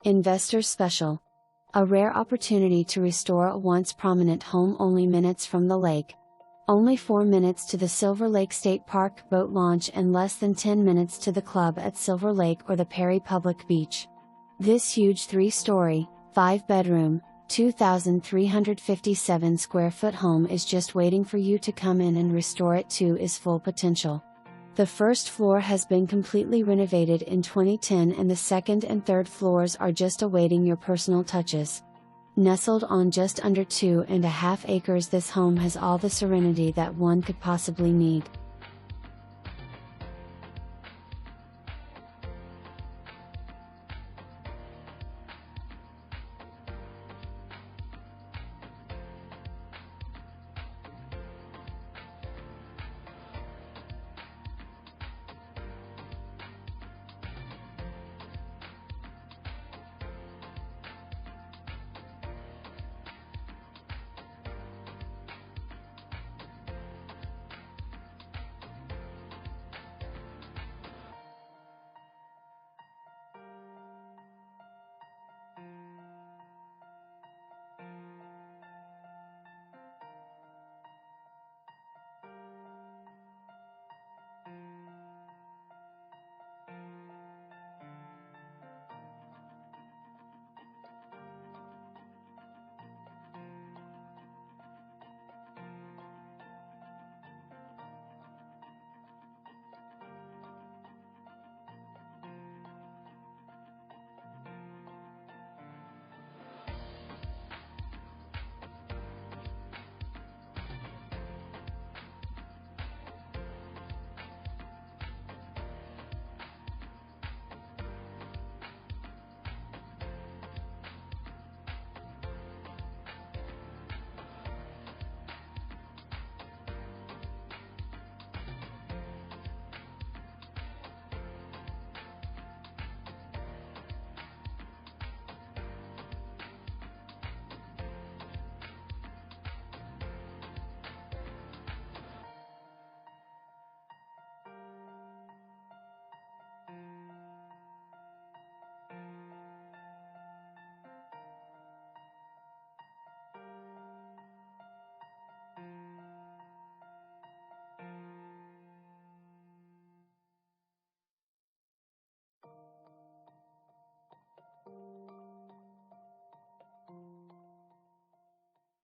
Investor's Special. A rare opportunity to restore a once prominent home only minutes from the lake. Only 4 minutes to the Silver Lake State Park boat launch and less than 10 minutes to the club at Silver Lake or the Perry Public Beach. This huge 3-story, 5-bedroom, 2,357 square foot home is just waiting for you to come in and restore it to its full potential. The first floor has been completely renovated in 2010 and the second and third floors are just awaiting your personal touches. Nestled on just under 2.5 acres, this home has all the serenity that one could possibly need.